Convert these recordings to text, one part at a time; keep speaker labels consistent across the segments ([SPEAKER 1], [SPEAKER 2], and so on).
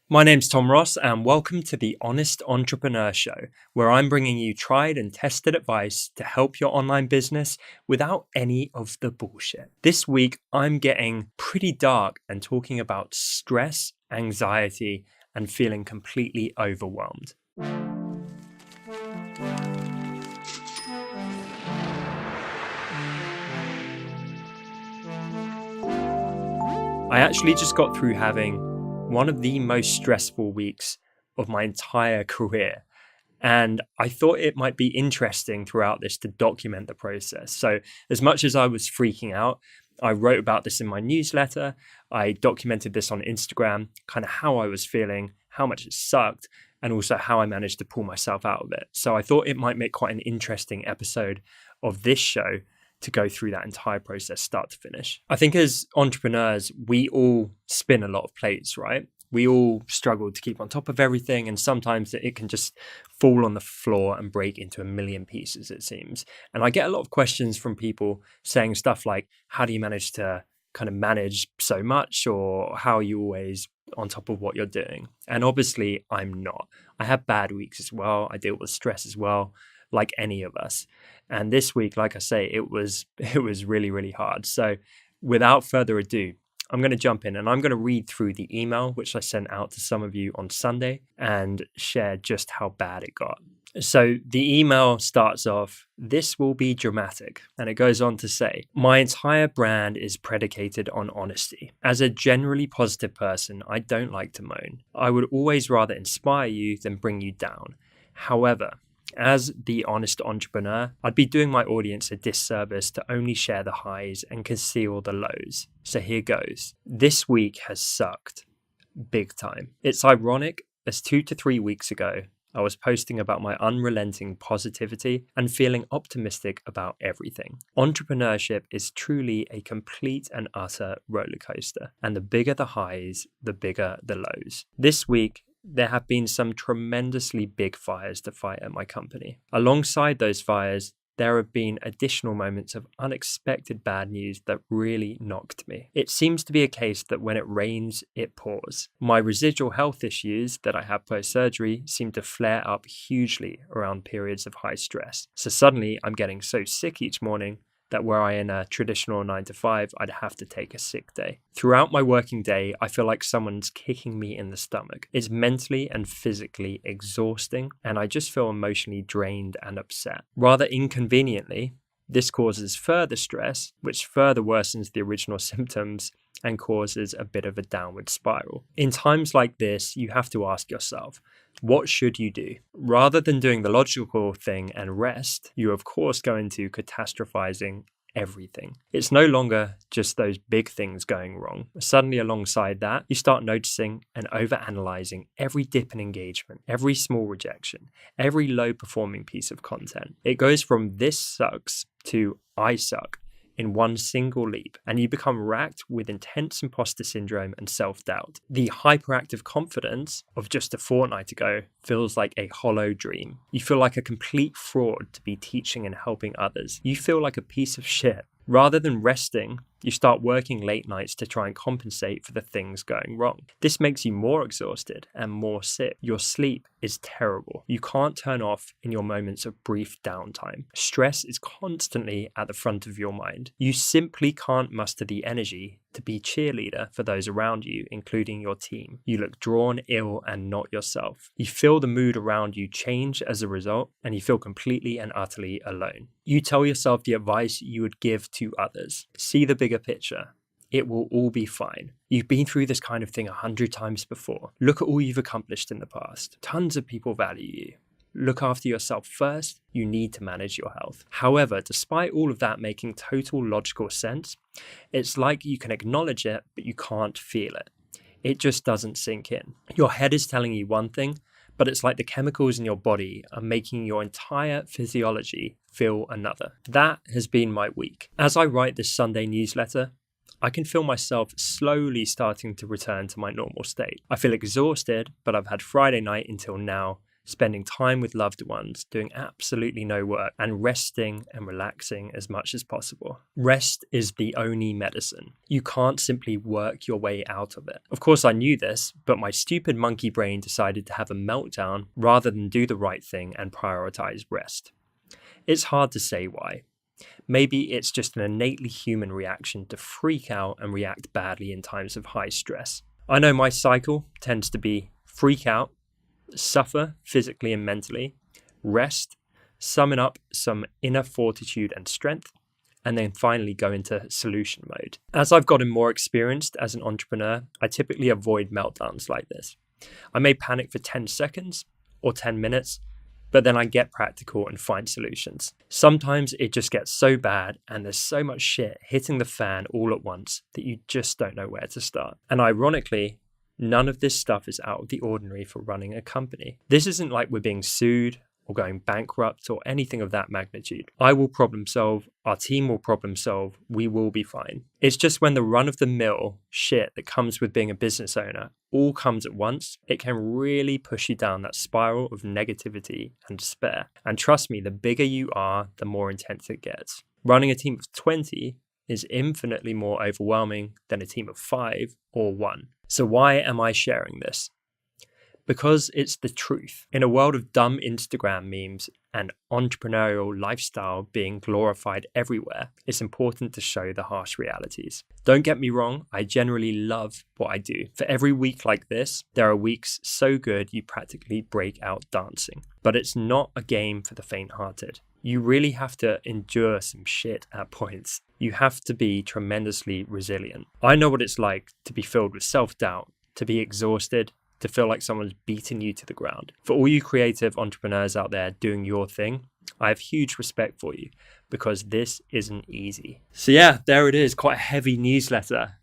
[SPEAKER 1] My name's Tom Ross, and welcome to the Honest Entrepreneur Show, where I'm bringing you tried and tested advice to help your online business without any of the bullshit. This week, I'm getting pretty dark and talking about stress, anxiety, and feeling completely overwhelmed. I actually just got through having one of the most stressful weeks of my entire career. And I thought it might be interesting throughout this to document the process. So, as much as I was freaking out, I wrote about this in my newsletter. I documented this on Instagram, kind of how I was feeling, how much it sucked, and also how I managed to pull myself out of it. So, I thought it might make quite an interesting episode of this show to go through that entire process, start to finish. I think as entrepreneurs, we all spin a lot of plates, right? We all struggle to keep on top of everything, and sometimes it can just fall on the floor and break into a million pieces, it seems. And I get a lot of questions from people saying stuff like, how do you manage to kind of manage so much, or how are you always on top of what you're doing? And obviously, I'm not. I have bad weeks as well. I deal with stress as well, like any of us. And this week, like I say, it was really, really hard. So without further ado, I'm going to jump in and I'm going to read through the email, which I sent out to some of you on Sunday, and share just how bad it got. So the email starts off, "This will be dramatic." And it goes on to say, "My entire brand is predicated on honesty. As a generally positive person, I don't like to moan. I would always rather inspire you than bring you down. However, as the honest entrepreneur, I'd be doing my audience a disservice to only share the highs and conceal the lows. So here goes. This week has sucked. Big time. It's ironic, as 2 to 3 weeks ago, I was posting about my unrelenting positivity and feeling optimistic about everything. Entrepreneurship is truly a complete and utter rollercoaster, and the bigger the highs, the bigger the lows. This week, there have been some tremendously big fires to fight at my company. Alongside those fires, there have been additional moments of unexpected bad news that really knocked me. It seems to be a case that when it rains, it pours. My residual health issues that I have post-surgery seem to flare up hugely around periods of high stress. So suddenly I'm getting so sick each morning that were I in a traditional 9 to 5, I'd have to take a sick day. Throughout my working day, I feel like someone's kicking me in the stomach. It's mentally and physically exhausting, and I just feel emotionally drained and upset. Rather inconveniently, this causes further stress, which further worsens the original symptoms and causes a bit of a downward spiral. In times like this, you have to ask yourself, what should you do? Rather than doing the logical thing and rest, you of course go into catastrophizing everything. It's no longer just those big things going wrong. Suddenly alongside that, you start noticing and overanalyzing every dip in engagement, every small rejection, every low performing piece of content. It goes from this sucks to I suck in one single leap, and you become racked with intense imposter syndrome and self-doubt. The hyperactive confidence of just a fortnight ago feels like a hollow dream. You feel like a complete fraud to be teaching and helping others. You feel like a piece of shit. Rather than resting, you start working late nights to try and compensate for the things going wrong. This makes you more exhausted and more sick. Your sleep is terrible. You can't turn off in your moments of brief downtime. Stress is constantly at the front of your mind. You simply can't muster the energy to be cheerleader for those around you, including your team. You look drawn, ill, and not yourself. You feel the mood around you change as a result, and you feel completely and utterly alone. You tell yourself the advice you would give to others. See the bigger picture. It will all be fine. You've been through this kind of thing 100 times before. Look at all you've accomplished in the past. Tons of people value you. Look after yourself first. You need to manage your health. However, despite all of that making total logical sense, it's like you can acknowledge it, but you can't feel it. It just doesn't sink in. Your head is telling you one thing, but it's like the chemicals in your body are making your entire physiology feel another. That has been my week. As I write this Sunday newsletter, I can feel myself slowly starting to return to my normal state. I feel exhausted, but I've had Friday night until now spending time with loved ones, doing absolutely no work, and resting and relaxing as much as possible. Rest is the only medicine. You can't simply work your way out of it. Of course, I knew this, but my stupid monkey brain decided to have a meltdown rather than do the right thing and prioritize rest. It's hard to say why. Maybe it's just an innately human reaction to freak out and react badly in times of high stress. I know my cycle tends to be freak out, suffer physically and mentally, rest, summon up some inner fortitude and strength, and then finally go into solution mode. As I've gotten more experienced as an entrepreneur, I typically avoid meltdowns like this. I may panic for 10 seconds or 10 minutes, but then I get practical and find solutions. Sometimes it just gets so bad and there's so much shit hitting the fan all at once that you just don't know where to start. And ironically, none of this stuff is out of the ordinary for running a company. This isn't like we're being sued or going bankrupt or anything of that magnitude. I will problem solve, our team will problem solve, we will be fine. It's just when the run-of-the-mill shit that comes with being a business owner all comes at once, it can really push you down that spiral of negativity and despair. And trust me, the bigger you are, the more intense it gets. Running a team of 20 is infinitely more overwhelming than a team of 5 or 1. So why am I sharing this? Because it's the truth. In a world of dumb Instagram memes and entrepreneurial lifestyle being glorified everywhere, it's important to show the harsh realities. Don't get me wrong, I generally love what I do. For every week like this, there are weeks so good you practically break out dancing. But it's not a game for the faint-hearted. You really have to endure some shit at points. You have to be tremendously resilient. I know what it's like to be filled with self-doubt, to be exhausted, to feel like someone's beating you to the ground. For all you creative entrepreneurs out there doing your thing, I have huge respect for you because this isn't easy. So yeah, there it is. Quite a heavy newsletter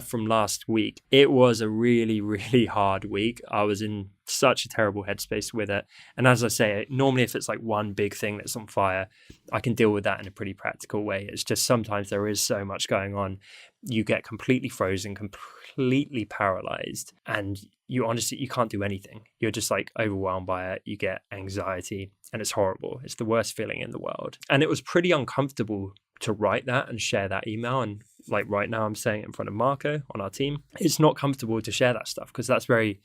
[SPEAKER 1] from last week. It was a really, really hard week. I was in such a terrible headspace with it. And as I say, normally if it's like one big thing that's on fire, I can deal with that in a pretty practical way. It's just sometimes there is so much going on. You get completely frozen, completely paralyzed, and you can't do anything. You're just like overwhelmed by it. You get anxiety and it's horrible. It's the worst feeling in the world. And it was pretty uncomfortable to write that and share that email. And like right now I'm saying it in front of Marco on our team. It's not comfortable to share that stuff because it's very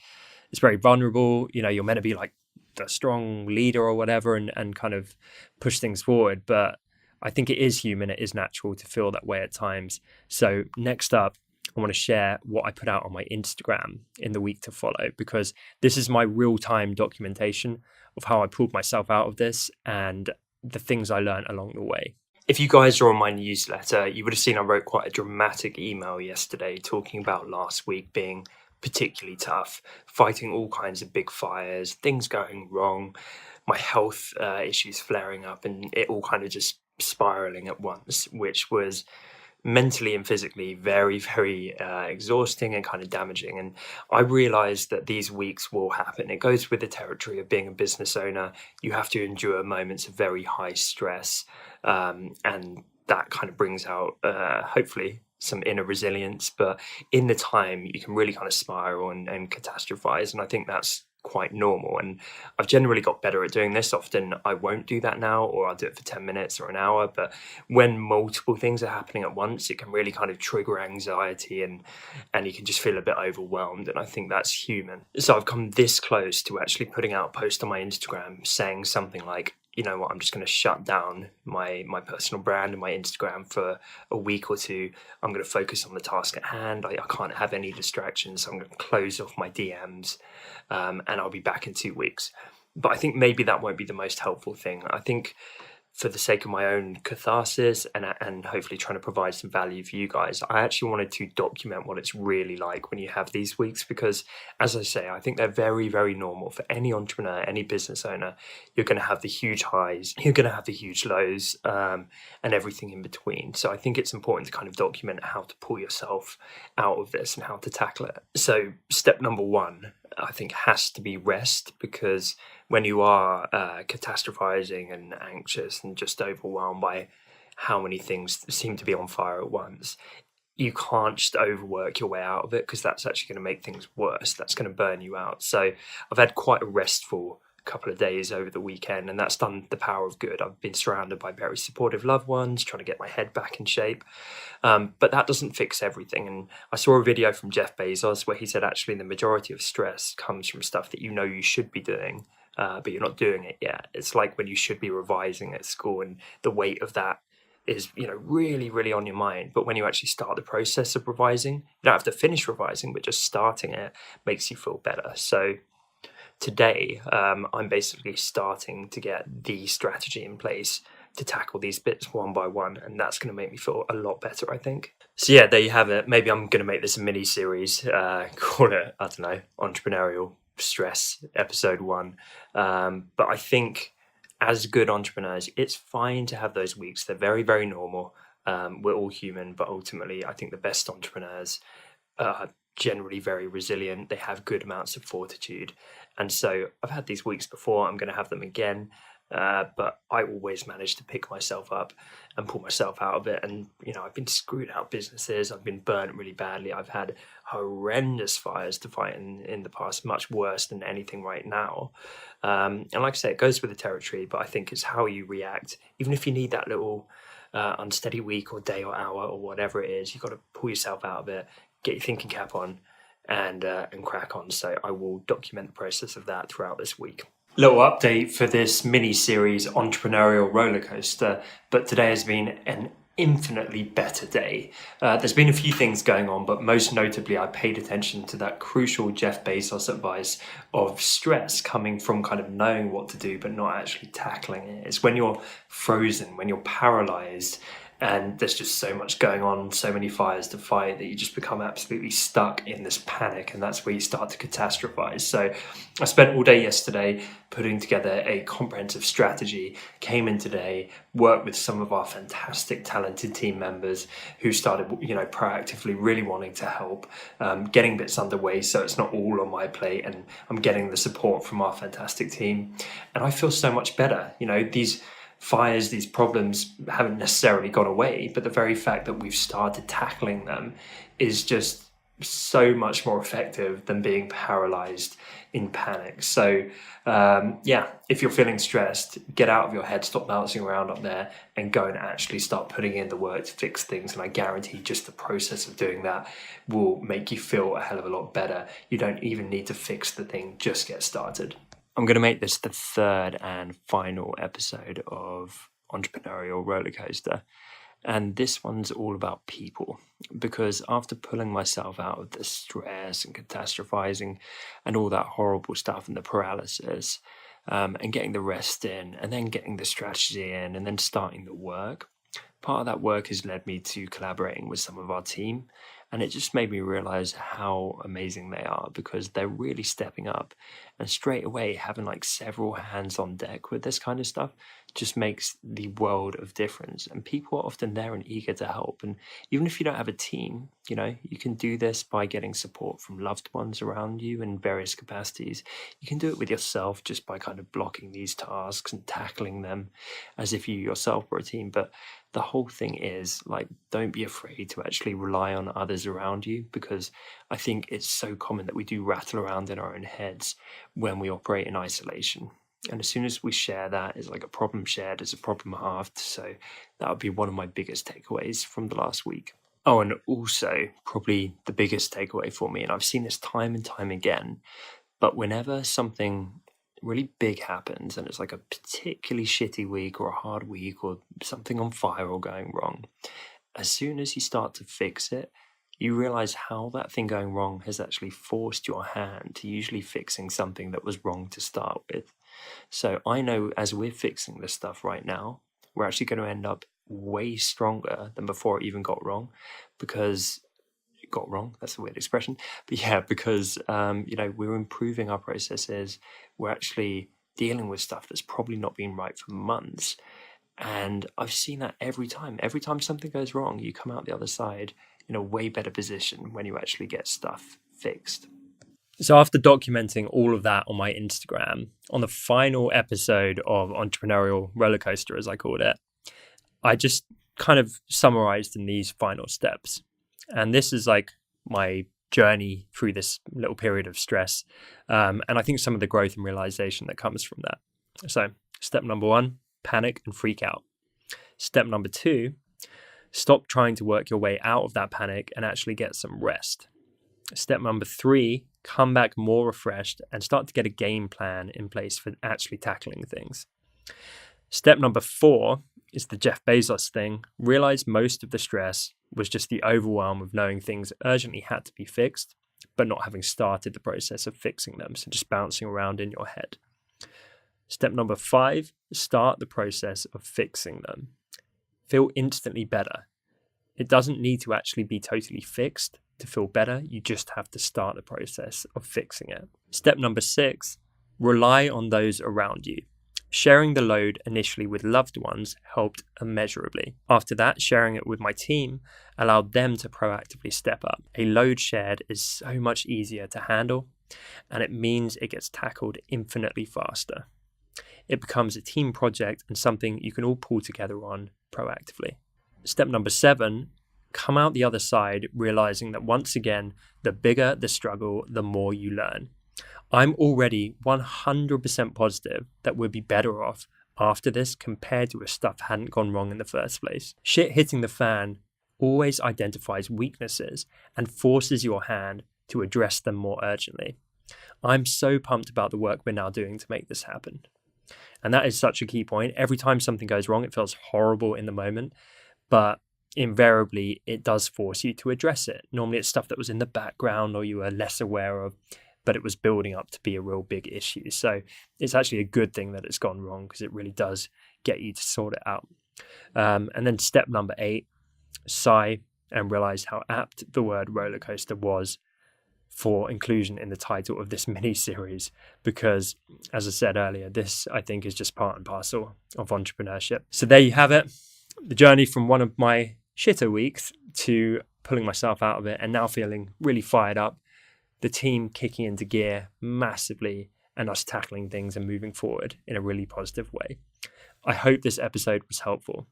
[SPEAKER 1] vulnerable. You know, you're meant to be like the strong leader or whatever and kind of push things forward. But I think it is human. It is natural to feel that way at times. So next up, I want to share what I put out on my Instagram in the week to follow, because this is my real-time documentation of how I pulled myself out of this and the things I learned along the way. If you guys are on my newsletter, you would have seen I wrote quite a dramatic email yesterday talking about last week being particularly tough, fighting all kinds of big fires, things going wrong, my health issues flaring up, and it all kind of just spiraling at once, which was mentally and physically very, very exhausting and kind of damaging. And I realized that these weeks will happen. It goes with the territory of being a business owner. You have to endure moments of very high stress, and that kind of brings out hopefully some inner resilience. But in the time, you can really kind of spiral and catastrophize. And I think that's quite normal, and I've generally got better at doing this. Often I won't do that now, or I'll do it for 10 minutes or an hour, but when multiple things are happening at once, it can really kind of trigger anxiety and you can just feel a bit overwhelmed, and I think that's human. So I've come this close to actually putting out a post on my Instagram saying something like, you know what, I'm just going to shut down my personal brand and my Instagram for a week or two. I'm going to focus on the task at hand. I can't have any distractions. So I'm going to close off my DMs, and I'll be back in 2 weeks. But I think maybe that won't be the most helpful thing. I think for the sake of my own catharsis and hopefully trying to provide some value for you guys, I actually wanted to document what it's really like when you have these weeks, because as I say, I think they're very, very normal for any entrepreneur, any business owner. You're going to have the huge highs, you're going to have the huge lows, and everything in between. So I think it's important to kind of document how to pull yourself out of this and how to tackle it. So step number 1, I think, has to be rest, because when you are catastrophizing and anxious and just overwhelmed by how many things seem to be on fire at once, you can't just overwork your way out of it, because that's actually going to make things worse. That's going to burn you out. So I've had quite a restful couple of days over the weekend, and that's done the power of good. I've been surrounded by very supportive loved ones, trying to get my head back in shape. But that doesn't fix everything. And I saw a video from Jeff Bezos where he said actually the majority of stress comes from stuff that you know you should be doing, but you're not doing it yet. It's like when you should be revising at school, and the weight of that is, really, really on your mind. But when you actually start the process of revising, you don't have to finish revising, but just starting it makes you feel better. So today, I'm basically starting to get the strategy in place to tackle these bits one by one, and that's going to make me feel a lot better, I think. So yeah, there you have it. Maybe I'm going to make this a mini series, call it, I don't know, Entrepreneurial Stress Episode 1. But I think as good entrepreneurs, it's fine to have those weeks. They're very, very normal. We're all human, but ultimately, I think the best entrepreneurs are generally very resilient. They have good amounts of fortitude. And so I've had these weeks before, I'm going to have them again. But I always manage to pick myself up and pull myself out of it. And, I've been screwed out of businesses. I've been burnt really badly. I've had horrendous fires to fight in the past, much worse than anything right now. And like I say, it goes with the territory, but I think it's how you react. Even if you need that little unsteady week or day or hour or whatever it is, you've got to pull yourself out of it, get your thinking cap on, and crack on. So I will document the process of that throughout this week. Little update for this mini series, Entrepreneurial Rollercoaster, but today has been an infinitely better day. There's been a few things going on, but most notably I paid attention to that crucial Jeff Bezos advice of stress coming from kind of knowing what to do but not actually tackling it. It's when you're frozen, when you're paralyzed, and there's just so much going on, so many fires to fight, that you just become absolutely stuck in this panic, and that's where you start to catastrophize. So I spent all day yesterday putting together a comprehensive strategy, came in today, worked with some of our fantastic, talented team members who started, proactively really wanting to help, getting bits underway so it's not all on my plate, and I'm getting the support from our fantastic team. And I feel so much better. These fires, these problems haven't necessarily gone away, but the very fact that we've started tackling them is just so much more effective than being paralyzed in panic. So if you're feeling stressed, get out of your head, stop bouncing around up there, and go and actually start putting in the work to fix things. And I guarantee just the process of doing that will make you feel a hell of a lot better. You don't even need to fix the thing, just get started. I'm going to make this the third and final episode of Entrepreneurial Rollercoaster. And this one's all about people, because after pulling myself out of the stress and catastrophizing and all that horrible stuff and the paralysis, and getting the rest in, and then getting the strategy in, and then starting the work, part of that work has led me to collaborating with some of our team. And it just made me realize how amazing they are, because they're really stepping up, and straight away having several hands on deck with this kind of stuff just makes the world of difference. And people are often there and eager to help. And even if you don't have a team, you can do this by getting support from loved ones around you in various capacities. You can do it with yourself just by kind of blocking these tasks and tackling them as if you yourself were a team. But the whole thing is don't be afraid to actually rely on others around you, because I think it's so common that we do rattle around in our own heads when we operate in isolation. And as soon as we share that, it's like a problem shared is a problem halved. So that would be one of my biggest takeaways from the last week. Oh, and also probably the biggest takeaway for me, and I've seen this time and time again, but whenever something really big happens and it's a particularly shitty week or a hard week or something on fire or going wrong, as soon as you start to fix it, you realize how that thing going wrong has actually forced your hand to usually fixing something that was wrong to start with. So I know as we're fixing this stuff right now, we're actually going to end up way stronger than before it even got wrong, because it got wrong. That's a weird expression. But yeah, because, we're improving our processes. We're actually dealing with stuff that's probably not been right for months. And I've seen that every time. Every time something goes wrong, you come out the other side in a way better position when you actually get stuff fixed. So after documenting all of that on my Instagram, on the final episode of Entrepreneurial Rollercoaster, as I called it, I just kind of summarized in these final steps. And this is my journey through this little period of stress. And I think some of the growth and realization that comes from that. So, step number 1, panic and freak out. Step number 2, stop trying to work your way out of that panic and actually get some rest. Step number 3, come back more refreshed and start to get a game plan in place for actually tackling things. Step number 4 is the Jeff Bezos thing. Realize most of the stress was just the overwhelm of knowing things urgently had to be fixed, but not having started the process of fixing them. So just bouncing around in your head. Step number 5, start the process of fixing them. Feel instantly better. It doesn't need to actually be totally fixed to feel better. You just have to start the process of fixing it. Step number 6, rely on those around you. Sharing the load initially with loved ones helped immeasurably. After that, sharing it with my team allowed them to proactively step up. A load shared is so much easier to handle, and it means it gets tackled infinitely faster. It becomes a team project and something you can all pull together on proactively. Step number 7, come out the other side realizing that once again, the bigger the struggle, the more you learn. I'm already 100% positive that we'll be better off after this compared to if stuff hadn't gone wrong in the first place. Shit hitting the fan always identifies weaknesses and forces your hand to address them more urgently. I'm so pumped about the work we're now doing to make this happen. And that is such a key point. Every time something goes wrong, it feels horrible in the moment, but invariably it does force you to address it. Normally it's stuff that was in the background or you were less aware of, but it was building up to be a real big issue. So it's actually a good thing that it's gone wrong because it really does get you to sort it out. And then step number 8, sigh and realize how apt the word roller coaster was for inclusion in the title of this mini series, because as I said earlier, this I think is just part and parcel of entrepreneurship. So there you have it, the journey from one of my shitter weeks to pulling myself out of it and now feeling really fired up, the team kicking into gear massively and us tackling things and moving forward in a really positive way. I hope this episode was helpful.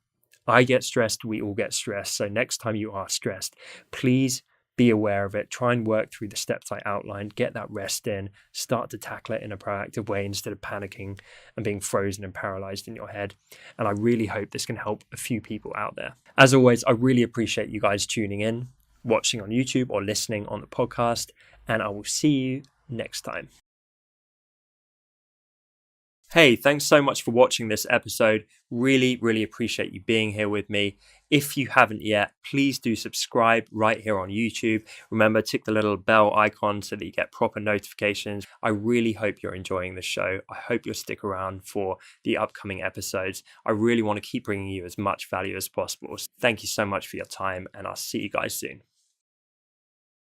[SPEAKER 1] I get stressed, we all get stressed. So next time you are stressed, please be aware of it. Try and work through the steps I outlined, get that rest in, start to tackle it in a proactive way instead of panicking and being frozen and paralyzed in your head. And I really hope this can help a few people out there. As always, I really appreciate you guys tuning in, watching on YouTube or listening on the podcast, and I will see you next time. Hey, thanks so much for watching this episode. Really, really appreciate you being here with me. If you haven't yet, please do subscribe right here on YouTube. Remember, tick the little bell icon so that you get proper notifications. I really hope you're enjoying the show. I hope you'll stick around for the upcoming episodes. I really want to keep bringing you as much value as possible. So thank you so much for your time, and I'll see you guys soon.